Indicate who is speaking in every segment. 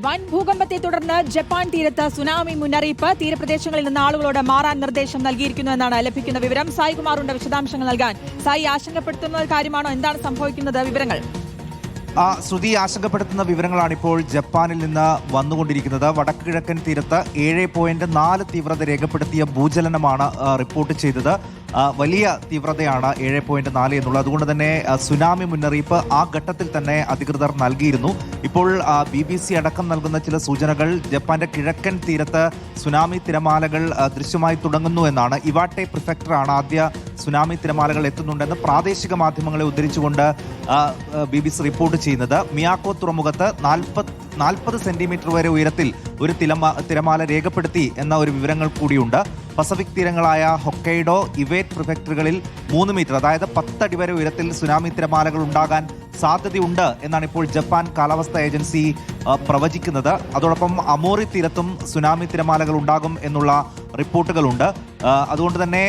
Speaker 1: വൻ ഭൂകമ്പത്തെ തുടർന്ന് ജപ്പാൻ തീരത്ത് സുനാമി മുന്നറിയിപ്പ്. തീരപ്രദേശങ്ങളിൽ നിന്ന് ആളുകളോട് മാറാൻ നിർദ്ദേശം നൽകിയിരിക്കുന്നു എന്നാണ് ലഭിക്കുന്ന വിവരം. സായി കുമാറുണ്ട് വിശദാംശങ്ങൾ നൽകാൻ. സായി, ആശങ്കപ്പെടുത്തുന്ന കാര്യമാണോ? എന്താണ് സംഭവിക്കുന്നത്? വിവരങ്ങൾ.
Speaker 2: ശ്രുതി, ആശങ്കപ്പെടുത്തുന്ന വിവരങ്ങളാണ് ഇപ്പോൾ ജപ്പാനിൽ നിന്ന് വന്നുകൊണ്ടിരിക്കുന്നത്. വടക്ക് കിഴക്കൻ തീരത്ത് 7.4 തീവ്രത രേഖപ്പെടുത്തിയ ഭൂചലനമാണ് റിപ്പോർട്ട് ചെയ്തത്. വലിയ തീവ്രതയാണ് 7.4 എന്നുള്ളത്. അതുകൊണ്ട് തന്നെ സുനാമി മുന്നറിയിപ്പ് ആ ഘട്ടത്തിൽ തന്നെ അധികൃതർ നൽകിയിരുന്നു. ഇപ്പോൾ BBC അടക്കം നൽകുന്ന ചില സൂചനകൾ ജപ്പാന്റെ കിഴക്കൻ തീരത്ത് സുനാമി തിരമാലകൾ ദൃശ്യമായി തുടങ്ങുന്നു എന്നാണ്. ഇവാട്ടെ പ്രിഫെക്ടറാണ് ആദ്യ സുനാമി തിരമാലകൾ എത്തുന്നുണ്ടെന്ന് പ്രാദേശിക മാധ്യമങ്ങളെ ഉദ്ധരിച്ചുകൊണ്ട് BBC റിപ്പോർട്ട് ചെയ്യുന്നത്. മിയാക്കോ തുറമുഖത്ത് 40 സെന്റിമീറ്റർ വരെ ഉയരത്തിൽ ഒരു തിരമാല രേഖപ്പെടുത്തി എന്ന ഒരു വിവരങ്ങൾ കൂടിയുണ്ട്. പസഫിക് തീരങ്ങളായ ഹൊക്കൈഡോ, ഇവേറ്റ് പ്രിഫെക്ടറുകളിൽ 3 മീറ്റർ, അതായത് 10 അടി വരെ ഉയരത്തിൽ സുനാമി തിരമാലകൾ ഉണ്ടാകാൻ സാധ്യതയുണ്ട് എന്നാണ് ഇപ്പോൾ ജപ്പാൻ കാലാവസ്ഥാ ഏജൻസി പ്രവചിക്കുന്നത്. അതോടൊപ്പം അമോറി തീരത്തും സുനാമി തിരമാലകൾ ഉണ്ടാകും എന്നുള്ള റിപ്പോർട്ടുകളുണ്ട്. അതുകൊണ്ട് തന്നെ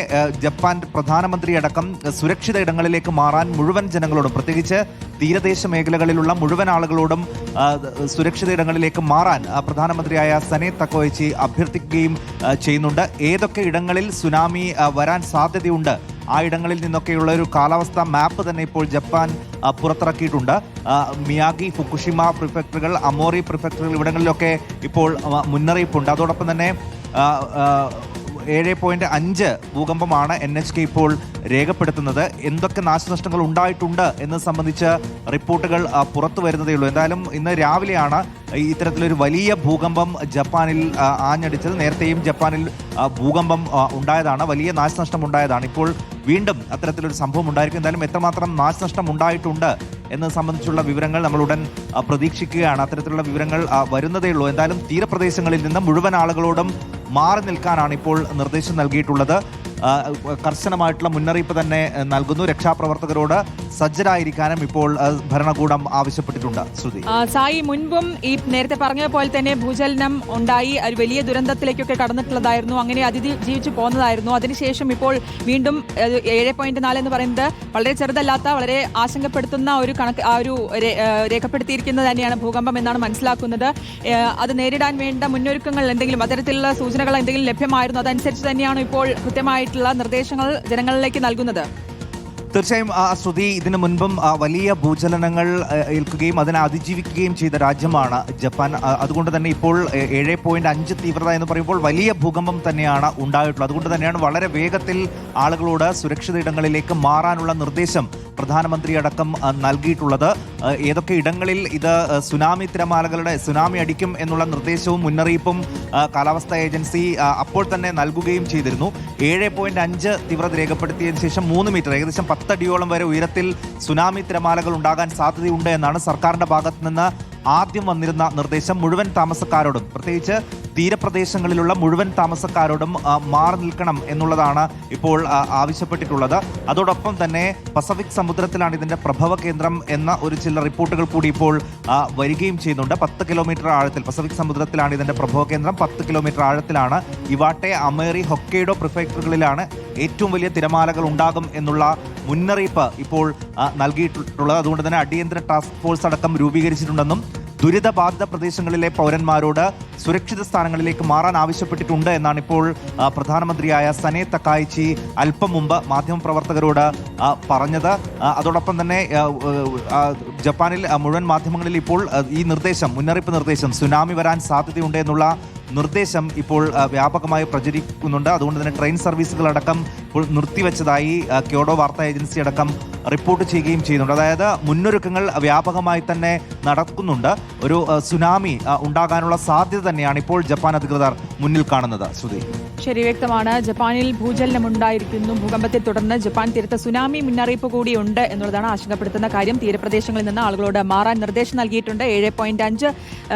Speaker 2: ജപ്പാൻ പ്രധാനമന്ത്രി അടക്കം സുരക്ഷിത ഇടങ്ങളിലേക്ക് മാറാൻ മുഴുവൻ ജനങ്ങളോടും, പ്രത്യേകിച്ച് തീരദേശ മേഖലകളിലുള്ള മുഴുവൻ ആളുകളോടും സുരക്ഷിത ഇടങ്ങളിലേക്ക് മാറാൻ പ്രധാനമന്ത്രിയായ സനെ തക്കോയിച്ചി അഭ്യർത്ഥിക്കുകയും ചെയ്യുന്നുണ്ട്. ഏതൊക്കെ ഇടങ്ങളിൽ സുനാമി വരാൻ സാധ്യതയുണ്ട് ആ ഇടങ്ങളിൽ നിന്നൊക്കെയുള്ള ഒരു കാലാവസ്ഥാ മാപ്പ് തന്നെ ഇപ്പോൾ ജപ്പാൻ പുറത്തിറക്കിയിട്ടുണ്ട്. മിയാഗി, ഫുക്കുഷിമ പ്രിഫെക്ടറുകൾ, അമോറി പ്രിഫെക്ടറുകൾ ഇവിടങ്ങളിലൊക്കെ ഇപ്പോൾ മുന്നറിയിപ്പുണ്ട്. അതോടൊപ്പം തന്നെ 7.5 ഭൂകമ്പമാണ് NHK ഇപ്പോൾ രേഖപ്പെടുത്തുന്നത്. എന്തൊക്കെ നാശനഷ്ടങ്ങൾ ഉണ്ടായിട്ടുണ്ട് എന്നത് സംബന്ധിച്ച് റിപ്പോർട്ടുകൾ പുറത്തു വരുന്നതേ ഉള്ളൂ. എന്തായാലും ഇന്ന് രാവിലെയാണ് ഇത്തരത്തിലൊരു വലിയ ഭൂകമ്പം ജപ്പാനിൽ ആഞ്ഞടിച്ചത്. നേരത്തെയും ജപ്പാനിൽ ഭൂകമ്പം ഉണ്ടായതാണ്, വലിയ നാശനഷ്ടം ഉണ്ടായതാണ്. ഇപ്പോൾ വീണ്ടും അത്തരത്തിലൊരു സംഭവം ഉണ്ടായിരിക്കും. എന്തായാലും എത്രമാത്രം നാശനഷ്ടം ഉണ്ടായിട്ടുണ്ട് എന്നത് സംബന്ധിച്ചുള്ള വിവരങ്ങൾ നമ്മൾ ഉടൻ പ്രതീക്ഷിക്കുകയാണ്. അത്തരത്തിലുള്ള വിവരങ്ങൾ വരുന്നതേ ഉള്ളൂ. എന്തായാലും തീരപ്രദേശങ്ങളിൽ നിന്ന് മുഴുവൻ ആളുകളോടും മാറി നിൽക്കാനാണ് ഇപ്പോൾ നിർദ്ദേശം നൽകിയിട്ടുള്ളത്. കർശനമായിട്ടുള്ള മുന്നറിയിപ്പ് തന്നെ നൽകുന്നു. രക്ഷാപ്രവർത്തകരോട് സജ്ജരായിരിക്കാനും ഇപ്പോൾ ഭരണകൂടം ആവശ്യപ്പെട്ടിട്ടുണ്ട്. ശ്രുതി,
Speaker 1: സായി, മുൻപും ഈ നേരത്തെ പറഞ്ഞതുപോലെ തന്നെ ഭൂചലനം ഉണ്ടായി ഒരു വലിയ ദുരന്തത്തിലേക്കൊക്കെ കടന്നിട്ടുള്ളതായിരുന്നു. അങ്ങനെ അതിജീവിച്ചു പോകുന്നതായിരുന്നു. അതിനുശേഷം ഇപ്പോൾ വീണ്ടും 7.4 എന്ന് പറയുന്നത് വളരെ ചെറുതല്ലാത്ത, വളരെ ആശങ്കപ്പെടുത്തുന്ന ഒരു രേഖപ്പെടുത്തിയിരിക്കുന്നത് തന്നെയാണ് ഭൂകമ്പം എന്നാണ് മനസ്സിലാക്കുന്നത്. അത് നേരിടാൻ വേണ്ട മുന്നൊരുക്കങ്ങൾ എന്തെങ്കിലും, അത്തരത്തിലുള്ള സൂചനകൾ എന്തെങ്കിലും ലഭ്യമായിരുന്നു? അതനുസരിച്ച് തന്നെയാണ് ഇപ്പോൾ കൃത്യമായിട്ടുള്ള നിർദ്ദേശങ്ങൾ ജനങ്ങളിലേക്ക് നൽകുന്നത്?
Speaker 2: തീർച്ചയായും ശ്രുതി, ഇതിനു മുൻപും വലിയ ഭൂചലനങ്ങൾ ഏൽക്കുകയും അതിനെ അതിജീവിക്കുകയും ചെയ്ത രാജ്യമാണ് ജപ്പാൻ. അതുകൊണ്ട് തന്നെ ഇപ്പോൾ 7.5 തീവ്രത എന്ന് പറയുമ്പോൾ വലിയ ഭൂകമ്പം തന്നെയാണ് ഉണ്ടായിട്ടുള്ളത്. അതുകൊണ്ട് തന്നെയാണ് വളരെ വേഗത്തിൽ ആളുകളോട് സുരക്ഷിത ഇടങ്ങളിലേക്ക് മാറാനുള്ള നിർദ്ദേശം പ്രധാനമന്ത്രി അടക്കം നൽകിയിട്ടുള്ളത്. ഏതൊക്കെ ഇടങ്ങളിൽ ഇത് സുനാമി അടിക്കും എന്നുള്ള നിർദ്ദേശവും മുന്നറിയിപ്പും കാലാവസ്ഥാ ഏജൻസി അപ്പോൾ തന്നെ നൽകുകയും ചെയ്തിരുന്നു. 7.5 തീവ്രത രേഖപ്പെടുത്തിയതിനു ശേഷം 3 മീറ്റർ, ഏകദേശം 10 അടിയോളം വരെ ഉയരത്തിൽ സുനാമി തിരമാലകൾ ഉണ്ടാകാൻ സാധ്യതയുണ്ട് എന്നാണ് സർക്കാരിന്റെ ഭാഗത്ത് നിന്ന് ആദ്യം വന്നിരുന്ന നിർദ്ദേശം. മുഴുവൻ താമസക്കാരോടും, പ്രത്യേകിച്ച് തീരപ്രദേശങ്ങളിലുള്ള മുഴുവൻ താമസക്കാരോടും മാറി നിൽക്കണം എന്നുള്ളതാണ് ഇപ്പോൾ ആവശ്യപ്പെട്ടിട്ടുള്ളത്. അതോടൊപ്പം തന്നെ പസഫിക് സമുദ്രത്തിലാണ് ഇതിന്റെ പ്രഭവ കേന്ദ്രം എന്ന ചില റിപ്പോർട്ടുകൾ കൂടി ഇപ്പോൾ വരികയും ചെയ്യുന്നുണ്ട്. 10 കിലോമീറ്റർ ആഴത്തിൽ പസഫിക് സമുദ്രത്തിലാണ് ഇതിന്റെ പ്രഭവ കേന്ദ്രം. 10 കിലോമീറ്റർ ആഴത്തിലാണ്. ഇവാട്ടെ, അമേറി, ഹൊക്കൈഡോ പ്രിഫെക്ടറുകളിലാണ് ഏറ്റവും വലിയ തിരമാലകൾ ഉണ്ടാകും എന്നുള്ള മുന്നറിയിപ്പ് ഇപ്പോൾ നൽകിയിട്ടുള്ളത്. അതുകൊണ്ട് തന്നെ അടിയന്തര ടാസ്ക് ഫോഴ്സ് അടക്കം രൂപീകരിച്ചിട്ടുണ്ടെന്നും ദുരിതബാധിത പ്രദേശങ്ങളിലെ പൗരന്മാരോട് സുരക്ഷിത സ്ഥാനങ്ങളിലേക്ക് മാറാൻ ആവശ്യപ്പെട്ടിട്ടുണ്ട് എന്നാണ് ഇപ്പോൾ പ്രധാനമന്ത്രിയായ സനെ തക്കായിച്ചി അല്പം മുമ്പ് മാധ്യമപ്രവർത്തകരോട് പറഞ്ഞത്. അതോടൊപ്പം തന്നെ ജപ്പാനിൽ മുഴുവൻ മാധ്യമങ്ങളിൽ ഇപ്പോൾ ഈ മുന്നറിയിപ്പ് നിർദ്ദേശം, സുനാമി വരാൻ സാധ്യതയുണ്ട് എന്നുള്ള നിർദ്ദേശം ഇപ്പോൾ വ്യാപകമായി പ്രചരിക്കുന്നുണ്ട്. അതുകൊണ്ട് തന്നെ ട്രെയിൻ സർവീസുകളടക്കം ഇപ്പോൾ നിർത്തിവെച്ചതായി ക്യോഡോ വാർത്താ ഏജൻസി അടക്കം റിപ്പോർട്ട് ചെയ്യുകയും ചെയ്യുന്നുണ്ട്. അതായത് മുന്നൊരുക്കങ്ങൾ വ്യാപകമായി തന്നെ നടക്കുന്നുണ്ട്. ഒരു സുനാമി ഉണ്ടാകാനുള്ള സാധ്യത തന്നെയാണ് ഇപ്പോൾ ജപ്പാൻ അധികൃതർ മുന്നിൽ കാണുന്നത്. ശ്രുതി,
Speaker 1: ശരി, വ്യക്തമാണ്. ജപ്പാനിൽ ഭൂചലനം ഉണ്ടായിരിക്കുന്നു. ഭൂകമ്പത്തെ തുടർന്ന് ജപ്പാൻ തീരത്ത് സുനാമി മുന്നറിയിപ്പ് കൂടിയുണ്ട് എന്നുള്ളതാണ് ആശങ്കപ്പെടുത്തുന്ന കാര്യം. തീരപ്രദേശങ്ങളിൽ നിന്ന് ആളുകളോട് മാറാൻ നിർദ്ദേശം നൽകിയിട്ടുണ്ട്. 7.5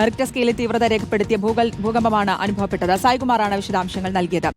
Speaker 1: റിക്ടർ സ്കെയിലിൽ തീവ്രത രേഖപ്പെടുത്തിയ ഭൂകമ്പമാണ് അനുഭവപ്പെട്ടത്. സായികുമാറാണ് വിശദാംശങ്ങൾ നൽകിയത്.